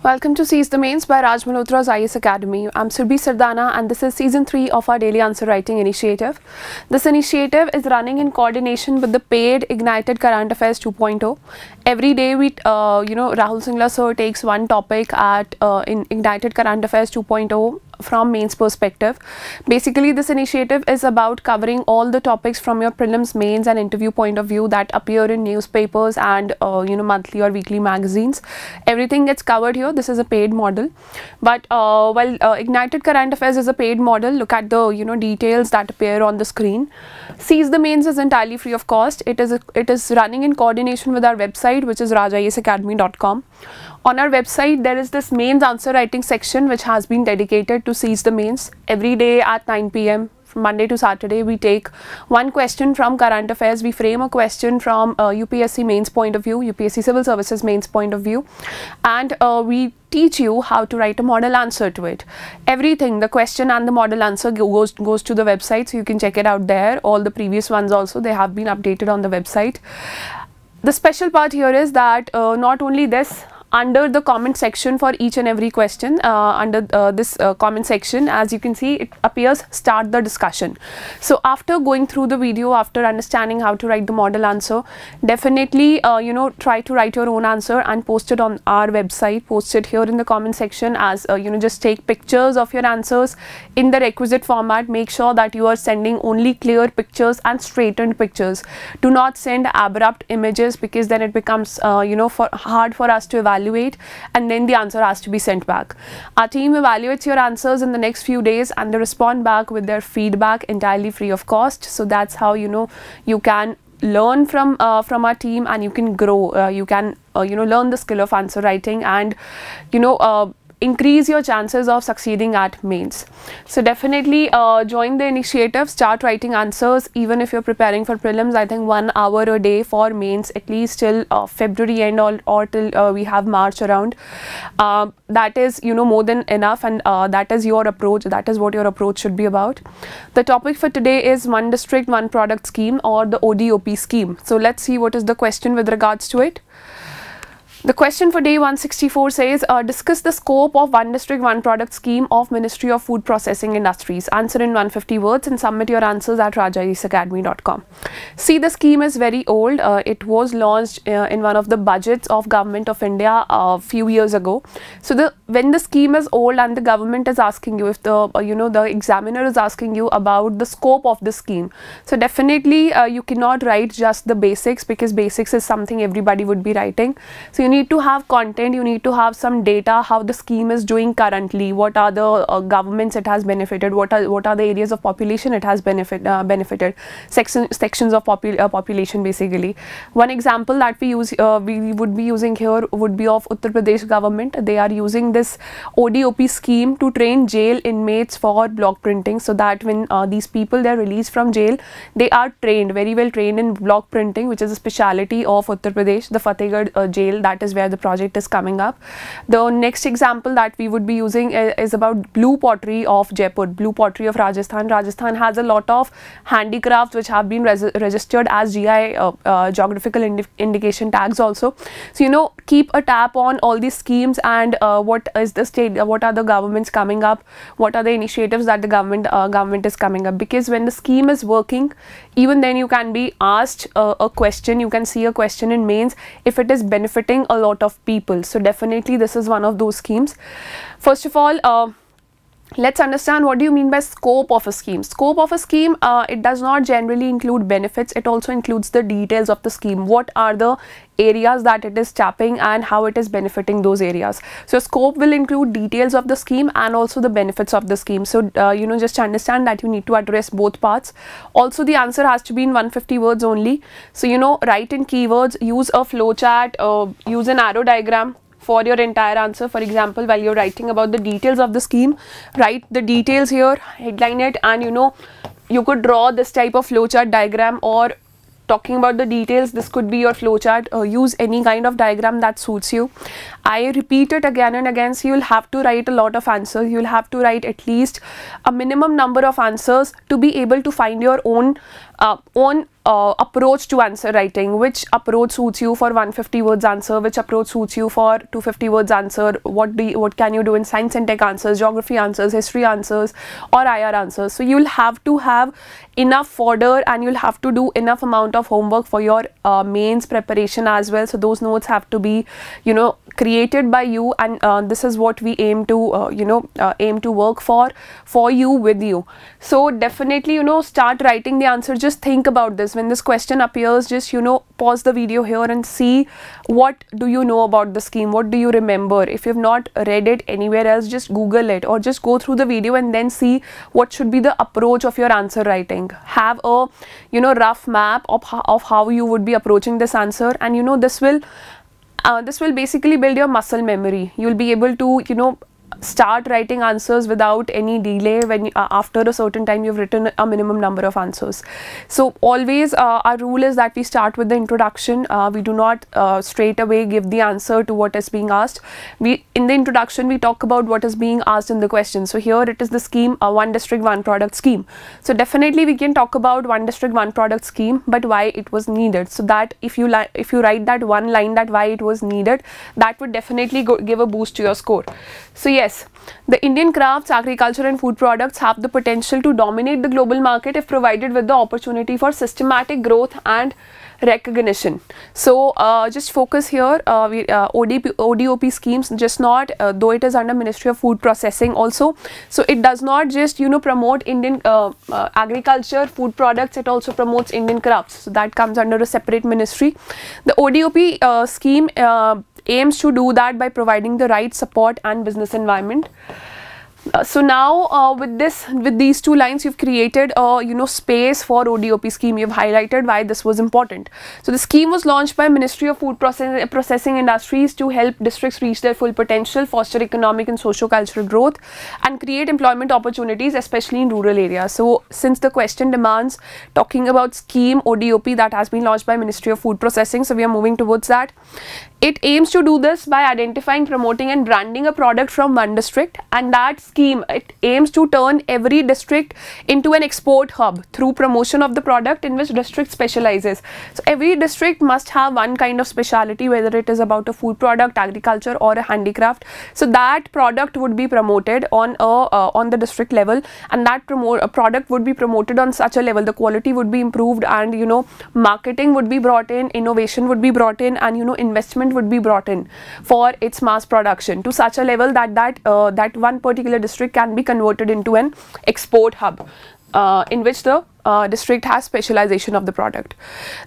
Welcome to Seize the Mains by Raj Malhotra's IAS Academy. I'm Surbhi Sardana and this is Season 3 of our Daily Answer Writing Initiative. This initiative is running in coordination with the paid Ignited Current Affairs 2.0. Every day Rahul Singla sir takes one topic in Ignited Current Affairs 2.0 from mains perspective. Basically, this initiative is about covering all the topics from your prelims, mains and interview point of view that appear in newspapers and monthly or weekly magazines. Everything gets covered here. This is a paid model, but Ignited Current Affairs is a paid model. Look at the details that appear on the screen. Seize the Mains is entirely free of cost. It is running in coordination with our website, which is rajayasacademy.com. On our website, there is this mains answer writing section which has been dedicated to Seize the Mains. Every day at 9 p.m. from Monday to Saturday, we take one question from current affairs. We frame a question from UPSC mains point of view, UPSC Civil Services mains point of view, and we teach you how to write a model answer to it. Everything, the question and the model answer goes to the website, so you can check it out there. All the previous ones also, they have been updated on the website. The special part here is that not only this, under the comment section for each and every question, under this comment section, as you can see, it appears start the discussion. So after going through the video, after understanding how to write the model answer, definitely try to write your own answer and post it on our website. Post it here in the comment section as just take pictures of your answers in the requisite format. Make sure that you are sending only clear pictures and straightened pictures. Do not send abrupt images, because then it becomes hard for us to evaluate, and then the answer has to be sent back. Our team evaluates your answers in the next few days and they respond back with their feedback entirely free of cost. So that's how you can learn from our team, and you can grow. You can learn the skill of answer writing and increase your chances of succeeding at mains. So definitely join the initiative, start writing answers. Even if you're preparing for prelims, I think 1 hour a day for mains, at least till February end or till we have March around. That is more than enough, and that is your approach. That is what your approach should be about. The topic for today is One District, One Product scheme, or the ODOP scheme. So let's see what is the question with regards to it. The question for day 164 says, discuss the scope of One District, One Product scheme of Ministry of Food Processing Industries. Answer in 150 words and submit your answers at rajayasacademy.com. See, the scheme is very old. It was launched in one of the budgets of Government of India a few years ago. So when the scheme is old and the government is asking you, if the examiner is asking you about the scope of the scheme, so definitely you cannot write just the basics, because basics is something everybody would be writing. So you need to have content, you need to have some data, how the scheme is doing currently, what are the governments it has benefited, what are the areas of population it has benefited, sections of population basically. One example that we would be using here would be of Uttar Pradesh government. They are using this ODOP scheme to train jail inmates for block printing, so that when these people they are released from jail, they are trained, very well trained in block printing, which is a speciality of Uttar Pradesh, the Fatehgarh jail. That is where the project is coming up. The next example that we would be using is about blue pottery of Jaipur, blue pottery of Rajasthan. Rajasthan has a lot of handicrafts which have been registered as GI, geographical indication tags also. So keep a tab on all these schemes and what is the state, what are the governments coming up, what are the initiatives that the government is coming up, because when the scheme is working, even then you can be asked a question, you can see a question in mains if it is benefiting a lot of people. So definitely this is one of those schemes. First of all, let's understand what do you mean by scope of a scheme. Scope of a scheme, it does not generally include benefits, it also includes the details of the scheme. What are the areas that it is tapping and how it is benefiting those areas. So scope will include details of the scheme and also the benefits of the scheme. So just understand that you need to address both parts. Also the answer has to be in 150 words only. So write in keywords, use a flowchart, use an arrow diagram for your entire answer. For example, while you're writing about the details of the scheme, write the details here, headline it, and you could draw this type of flowchart diagram, or talking about the details, this could be your flowchart. Use any kind of diagram that suits you. I repeat it again and again, so you'll have to write a lot of answers. You'll have to write at least a minimum number of answers to be able to find your own own approach to answer writing. Which approach suits you for 150 words answer, which approach suits you for 250 words answer, what can you do in science and tech answers, geography answers, history answers, or IR answers. So you'll have to have enough fodder, and you'll have to do enough amount of homework for your mains preparation as well. So those notes have to be, you know, created by you, and this is what we aim to aim to work for you, with you. So definitely, you know, start writing the answer. Just think about this. When this question appears, just, you know, pause the video here and see what do you know about the scheme, what do you remember. If you've not read it anywhere else, just Google it, or just go through the video and then see what should be the approach of your answer writing. Have a, you know, rough map of how you would be approaching this answer, and you know, this will basically build your muscle memory. You'll be able to, you know, start writing answers without any delay when after a certain time you've written a minimum number of answers. So always our rule is that we start with the introduction. We do not straight away give the answer to what is being asked. In the introduction we talk about what is being asked in the question. So here it is the scheme, one district one product scheme. So definitely we can talk about one district one product scheme, but why it was needed. So that if you write that one line, that why it was needed, that would definitely give a boost to your score. So yes, the Indian crafts, agriculture and food products have the potential to dominate the global market if provided with the opportunity for systematic growth and recognition. So just focus here, ODOP schemes, just not, though it is under Ministry of Food Processing also, so it does not just, you know, promote Indian agriculture, food products, it also promotes Indian crafts. So that comes under a separate ministry. The ODOP scheme aims to do that by providing the right support and business environment. So now with these two lines you've created a, you know, space for ODOP scheme. You've highlighted why this was important. So the scheme was launched by Ministry of Food Processing Industries to help districts reach their full potential, foster economic and socio-cultural growth, and create employment opportunities, especially in rural areas. So since the question demands talking about scheme ODOP that has been launched by Ministry of Food Processing, so we are moving towards that. It aims to do this by identifying, promoting and branding a product from one district, and that scheme, it aims to turn every district into an export hub through promotion of the product in which district specializes. So every district must have one kind of speciality, whether it is about a food product, agriculture or a handicraft. So that product would be promoted on the district level, and that product would be promoted on such a level, the quality would be improved, and you know, marketing would be brought in, innovation would be brought in, and you know, investment would be brought in for its mass production to such a level that that one particular district can be converted into an export hub in which the district has specialization of the product.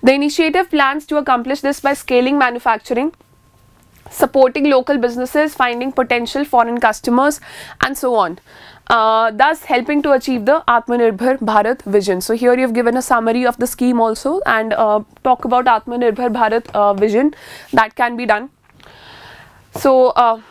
The initiative plans to accomplish this by scaling manufacturing, supporting local businesses, finding potential foreign customers, and so on. Thus helping to achieve the Atmanirbhar Bharat vision. So here you have given a summary of the scheme also, and talk about Atmanirbhar Bharat vision that can be done. So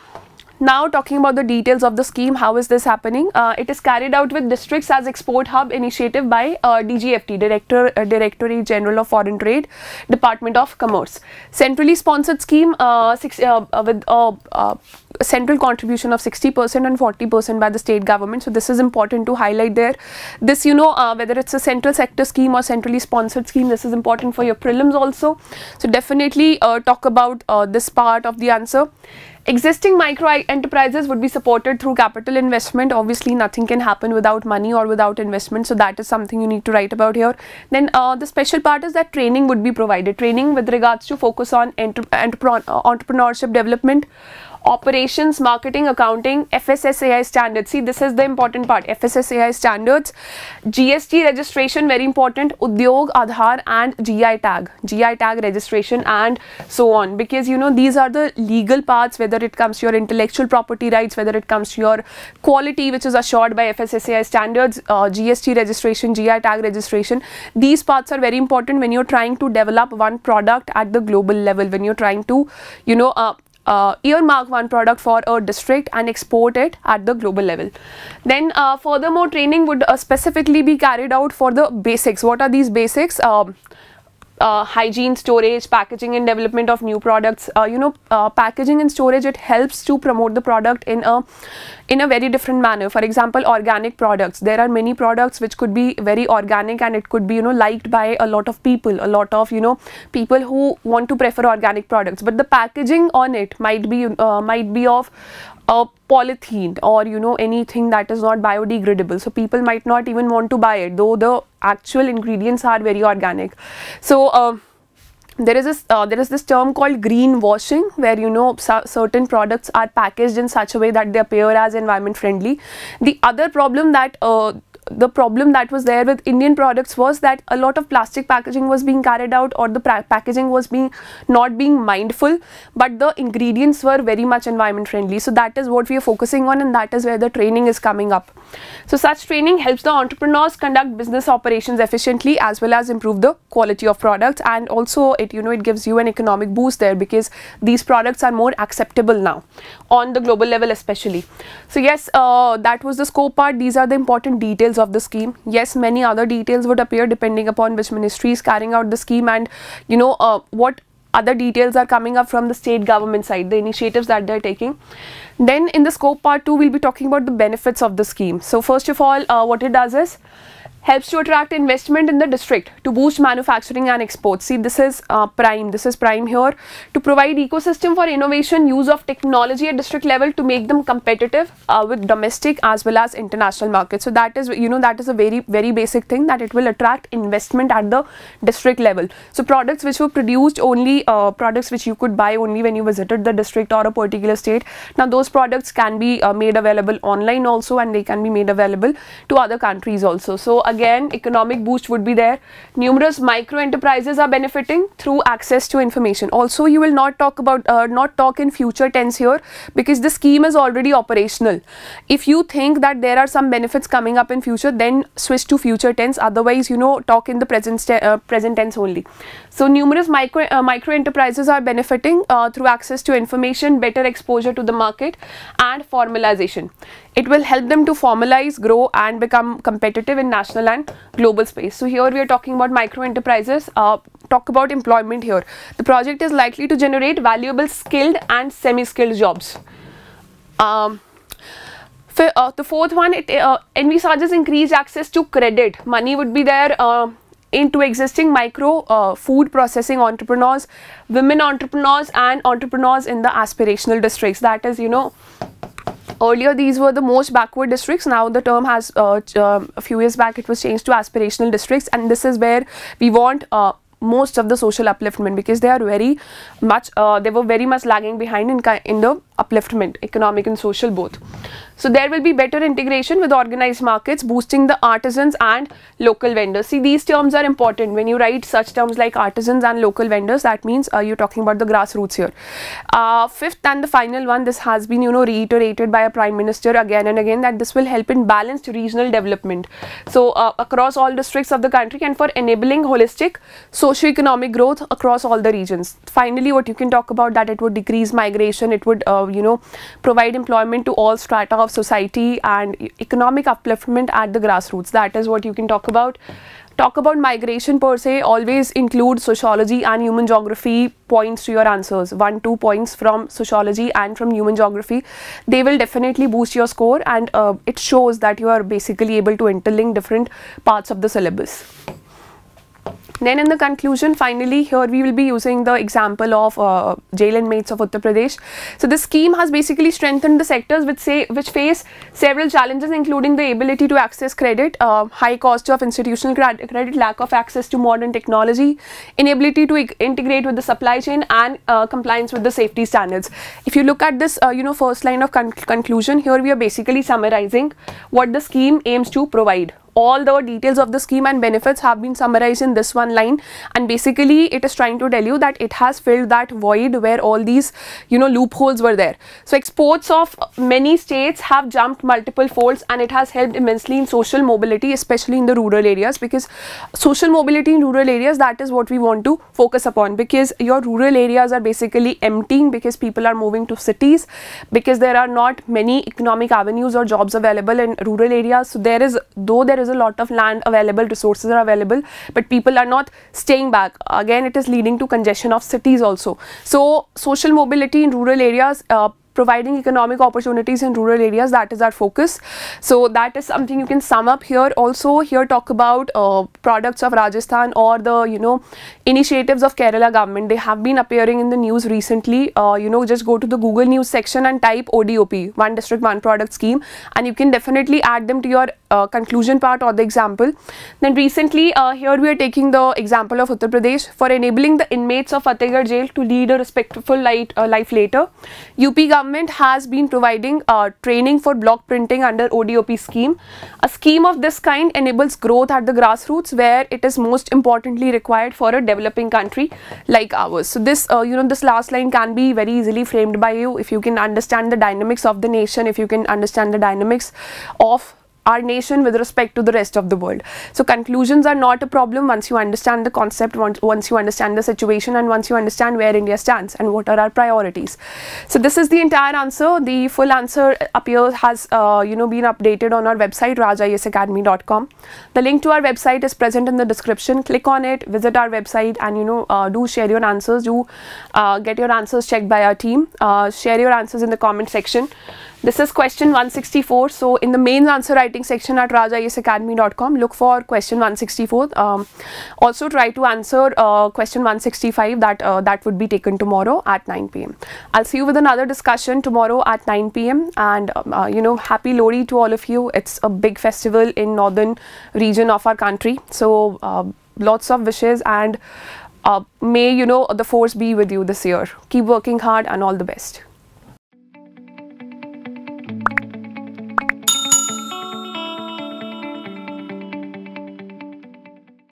now talking about the details of the scheme, how is this happening? It is carried out with districts as export hub initiative by DGFT, Directorate General of Foreign Trade, Department of Commerce. Centrally sponsored scheme with central contribution of 60% and 40% by the state government. So this is important to highlight there. This, you know, whether it's a central sector scheme or centrally sponsored scheme, this is important for your prelims also. So definitely talk about this part of the answer. Existing micro enterprises would be supported through capital investment. Obviously nothing can happen without money or without investment, so that is something you need to write about here. Then the special part is that training would be provided. Training with regards to focus on entrepreneurship development, operations, marketing, accounting, FSSAI standards. See, this is the important part. FSSAI standards, GST registration, very important, Udyog, Aadhaar and GI tag registration, and so on, because you know, these are the legal parts, whether it comes to your intellectual property rights, whether it comes to your quality which is assured by FSSAI standards, GST registration, GI tag registration. These parts are very important when you're trying to develop one product at the global level, when you're trying to, you know, earmark one product for a district and export it at the global level. Then furthermore, training would specifically be carried out for the basics. What are these basics? hygiene, storage, packaging and development of new products. Packaging and storage, it helps to promote the product in a very different manner. For example, organic products. There are many products which could be very organic and it could be liked by a lot of people, people who want to prefer organic products, but the packaging on it might be of polythene or anything that is not biodegradable, so people might not even want to buy it, though the actual ingredients are very organic. So there is this term called greenwashing, where certain products are packaged in such a way that they appear as environment friendly. The other problem that was there with Indian products was that a lot of plastic packaging was being carried out, or the packaging was not being mindful, but the ingredients were very much environment friendly. So that is what we are focusing on, and that is where the training is coming up. So such training helps the entrepreneurs conduct business operations efficiently, as well as improve the quality of products, and also it gives you an economic boost there, because these products are more acceptable now on the global level especially. So yes, that was the scope part. These are the important details of the scheme. Yes, many other details would appear depending upon which ministry is carrying out the scheme, and what other details are coming up from the state government side, the initiatives that they are taking. Then in the scope part 2, we'll be talking about the benefits of the scheme. So first of all, what it does is helps to attract investment in the district to boost manufacturing and exports. See, this is prime. This is prime here to provide ecosystem for innovation, use of technology at district level to make them competitive with domestic as well as international markets. So that is that is a very basic thing, that it will attract investment at the district level. So products which were produced only, products which you could buy only when you visited the district or a particular state, now those products can be made available online also, and they can be made available to other countries also. So again, economic boost would be there. Numerous micro enterprises are benefiting through access to information. Also, you will not talk in future tense here, because the scheme is already operational. If you think that there are some benefits coming up in future, then switch to future tense. Otherwise, talk in the present tense only. So numerous micro enterprises are benefiting through access to information, better exposure to the market, and formalization. It will help them to formalize, grow, and become competitive in national and global space. So here we are talking about micro enterprises. Talk about employment here. The project is likely to generate valuable skilled and semi-skilled jobs. The fourth one, it envisages increased access to credit. Money would be there into existing micro food processing entrepreneurs, women entrepreneurs, and entrepreneurs in the aspirational districts. That is, earlier these were the most backward districts. Now the term has a few years back it was changed to aspirational districts, and this is where we want most of the social upliftment, because they are very much lagging behind in the upliftment, economic and social both. So there will be better integration with organized markets, boosting the artisans and local vendors. See, these terms are important. When you write such terms like artisans and local vendors, that means you're talking about the grassroots here. Fifth and the final one, this has been reiterated by a Prime Minister again and again, that this will help in balanced regional development. So across all districts of the country, and for enabling holistic socio-economic growth across all the regions. Finally, what you can talk about, that it would decrease migration, it would provide employment to all strata of society, and economic upliftment at the grassroots. That is what you can talk about. Talk about migration per se, always include sociology and human geography points to your answers. 1-2 points from sociology and from human geography. They will definitely boost your score, and it shows that you are basically able to interlink different parts of the syllabus. Then in the conclusion, finally, here we will be using the example of jail inmates of Uttar Pradesh. So this scheme has basically strengthened the sectors which face several challenges, including the ability to access credit, high cost of institutional credit, lack of access to modern technology, inability to integrate with the supply chain, and compliance with the safety standards. If you look at this, first line of conclusion, here we are basically summarizing what the scheme aims to provide. All the details of the scheme and benefits have been summarized in this one line, and basically it is trying to tell you that it has filled that void where all these loopholes were there. So exports of many states have jumped multiple folds, and it has helped immensely in social mobility, especially in the rural areas, because social mobility in rural areas, that is what we want to focus upon, because your rural areas are basically emptying because people are moving to cities, because there are not many economic avenues or jobs available in rural areas. So though there is a lot of land available, resources are available, but people are not staying back. Again, it is leading to congestion of cities also. So social mobility in rural areas, providing economic opportunities in rural areas, that is our focus. So that is something you can sum up here. Also here talk about products of Rajasthan or the initiatives of Kerala government. They have been appearing in the news recently. Just go to the Google News section and type ODOP, One District One Product Scheme, and you can definitely add them to your conclusion part or the example. Then recently here we are taking the example of Uttar Pradesh for enabling the inmates of Fatehgarh jail to lead a respectful life later. UP government has been providing training for block printing under ODOP scheme. A scheme of this kind enables growth at the grassroots, where it is most importantly required for a developing country like ours. So this this last line can be very easily framed by you if you can understand the dynamics of the nation, if you can understand the dynamics of our nation with respect to the rest of the world. So conclusions are not a problem once you understand the concept, once you understand the situation, and once you understand where India stands and what are our priorities. So this is the entire answer. The full answer has been updated on our website rajiesacademy.com. The link to our website is present in the description. Click on it, visit our website, and do share your answers. Do get your answers checked by our team. Share your answers in the comment section. This is question 164. So in the mains answer writing section at rajiesacademy.com, look for question 164. Also try to answer question 165 that would be taken tomorrow at 9 p.m. I'll see you with another discussion tomorrow at 9 p.m. and happy Lohri to all of you. It's a big festival in northern region of our country. So lots of wishes, and may the force be with you this year. Keep working hard and all the best.